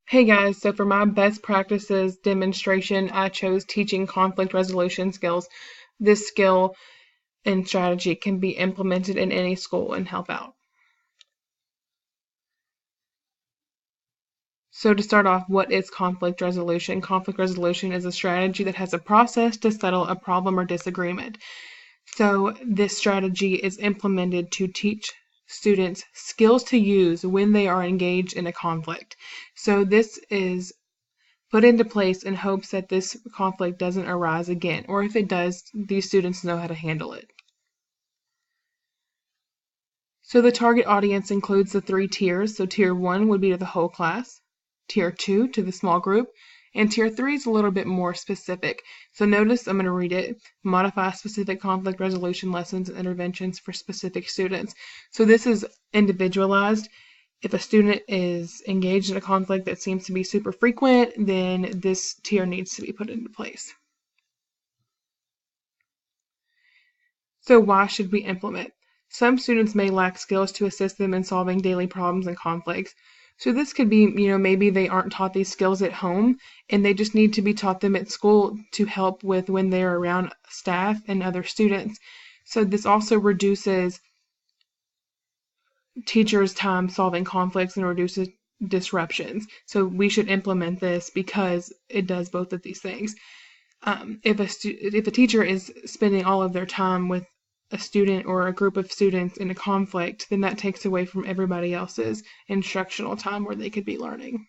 Hey guys, so for my best practices demonstration, I chose teaching conflict resolution skills. This skill and strategy can be implemented in any school and help out. So to start off, what is conflict resolution? Conflict resolution is a strategy that has a process to settle a problem or disagreement. So this strategy is implemented to teach students skills to use when they are engaged in a conflict. So this is put into place in hopes that this conflict doesn't arise again, or if it does, these students know how to handle it. So the target audience includes the 3 tiers. So tier 1 would be to the whole class, tier 2 to the small group, and tier 3 is a little bit more specific. So notice, I'm going to read it, modify specific conflict resolution lessons and interventions for specific students. So this is individualized. If a student is engaged in a conflict that seems to be super frequent, then this tier needs to be put into place. So why should we implement? Some students may lack skills to assist them in solving daily problems and conflicts. So this could be, maybe they aren't taught these skills at home and they just need to be taught them at school to help with when they're around staff and other students. So this also reduces teachers' time solving conflicts and reduces disruptions. So we should implement this because it does both of these things. If a teacher is spending all of their time with a student or a group of students in a conflict, then that takes away from everybody else's instructional time where they could be learning.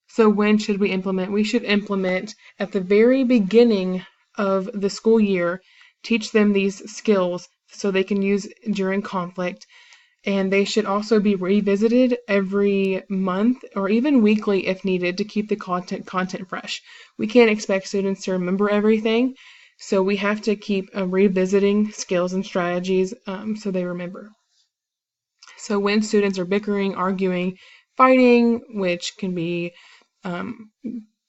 So when should we implement? We should implement at the very beginning of the school year, teach them these skills so they can use during conflict. And they should also be revisited every month or even weekly if needed to keep the content fresh. We can't expect students to remember everything, so we have to keep revisiting skills and strategies so they remember. So when students are bickering, arguing, fighting, which can be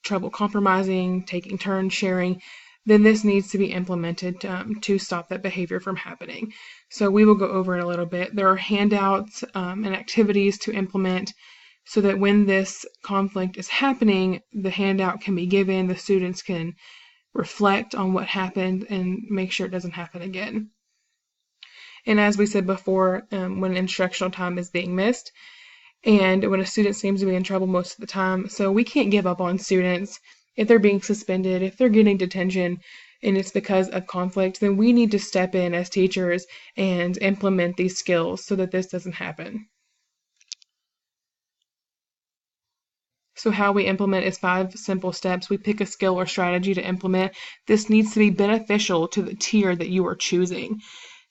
trouble compromising, taking turns, sharing, then this needs to be implemented to stop that behavior from happening. So we will go over it a little bit. There are handouts and activities to implement so that when this conflict is happening, the handout can be given, the students can reflect on what happened and make sure it doesn't happen again. And as we said before, when instructional time is being missed, and when a student seems to be in trouble most of the time. So we can't give up on students. If they're being suspended, if they're getting detention, and it's because of conflict, then we need to step in as teachers and implement these skills so that this doesn't happen. So how we implement is 5 simple steps. We pick a skill or strategy to implement. This needs to be beneficial to the tier that you are choosing.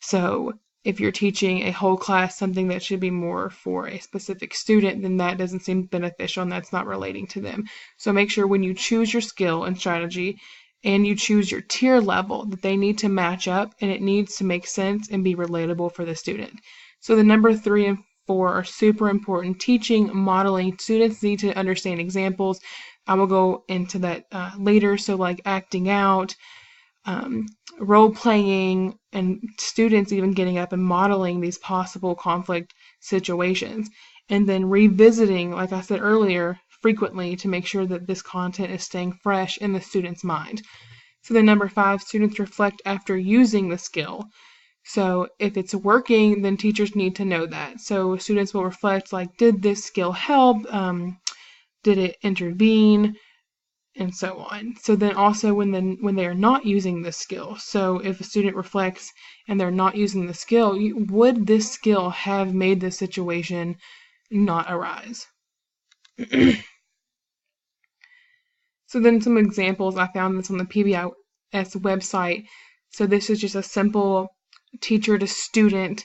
So if you're teaching a whole class something that should be more for a specific student, then that doesn't seem beneficial and that's not relating to them. So make sure when you choose your skill and strategy and you choose your tier level that they need to match up and it needs to make sense and be relatable for the student. So the number 3 and 4 are super important. Teaching, modeling, students need to understand examples. I will go into that later. So like acting out, role playing, and students even getting up and modeling these possible conflict situations. And then revisiting, like I said earlier, frequently to make sure that this content is staying fresh in the student's mind. So then number 5, students reflect after using the skill. So if it's working, then teachers need to know that. So students will reflect like, did this skill help? Did it intervene? And so on. So then also when they are not using this skill, so if a student reflects and they're not using the skill, would this skill have made the situation not arise? So then some examples, I found this on the PBIS website. So this is just a simple teacher to student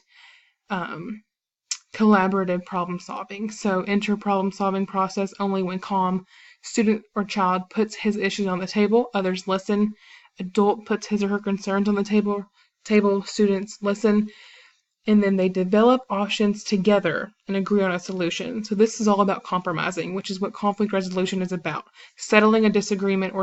collaborative problem solving. So enter problem solving process only when calm. Student or child puts his issues on the table, others listen. Adult puts his or her concerns on the table, students listen, and then they develop options together and agree on a solution. So this is all about compromising, which is what conflict resolution is about. Settling a disagreement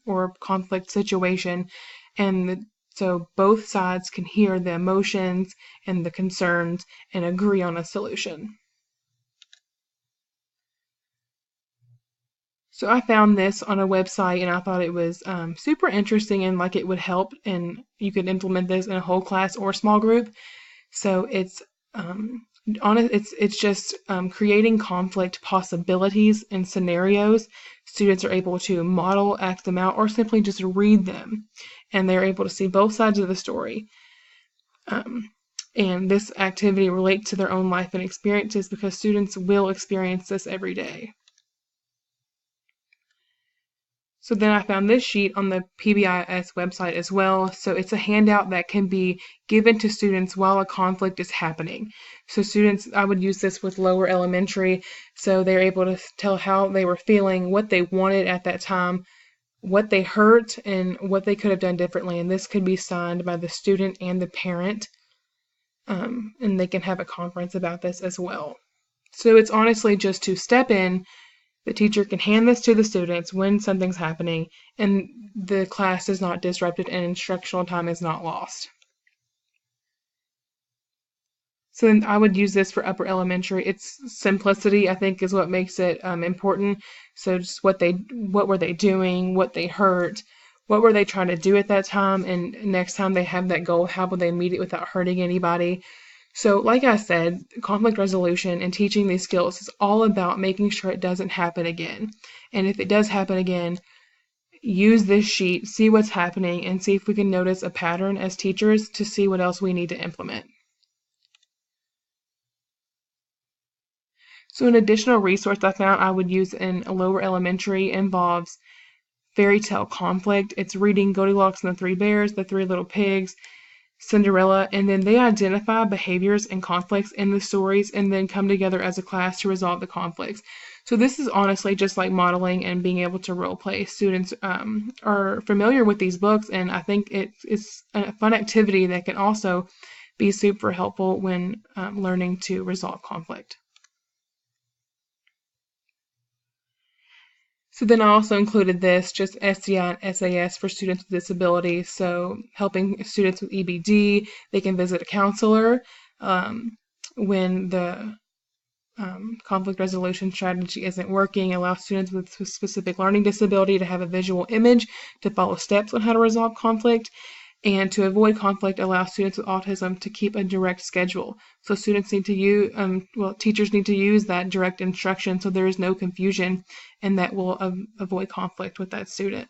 or conflict situation, and so both sides can hear the emotions and the concerns and agree on a solution. So I found this on a website and I thought it was super interesting and like it would help, and you could implement this in a whole class or small group. So it's it's just creating conflict possibilities and scenarios. Students are able to model, act them out, or simply just read them, and they're able to see both sides of the story. And this activity relates to their own life and experiences because students will experience this every day. So then I found this sheet on the PBIS website as well. So it's a handout that can be given to students while a conflict is happening. So students, I would use this with lower elementary, so they're able to tell how they were feeling, what they wanted at that time, what they hurt, and what they could have done differently. And this could be signed by the student and the parent, and they can have a conference about this as well. So it's honestly just to step in. The teacher can hand this to the students when something's happening, and the class is not disrupted and instructional time is not lost. So then I would use this for upper elementary. Its simplicity, I think, is what makes it important. So just what were they doing, what they hurt, what were they trying to do at that time, and next time they have that goal, how will they meet it without hurting anybody? So like I said, conflict resolution and teaching these skills is all about making sure it doesn't happen again. And if it does happen again, use this sheet, see what's happening, and see if we can notice a pattern as teachers to see what else we need to implement. So an additional resource I found I would use in a lower elementary involves fairy tale conflict. It's reading Goldilocks and the Three Bears, The Three Little Pigs, Cinderella, and then they identify behaviors and conflicts in the stories and then come together as a class to resolve the conflicts. So this is honestly just like modeling and being able to role play. Students are familiar with these books, and I think it's a fun activity that can also be super helpful when learning to resolve conflict. So then I also included this, just SDI and SAS for students with disabilities. So helping students with EBD, they can visit a counselor when the conflict resolution strategy isn't working. Allow students with specific learning disability to have a visual image to follow steps on how to resolve conflict. And to avoid conflict, allow students with autism to keep a direct schedule. So students need to use, teachers need to use that direct instruction so there is no confusion, and that will avoid conflict with that student.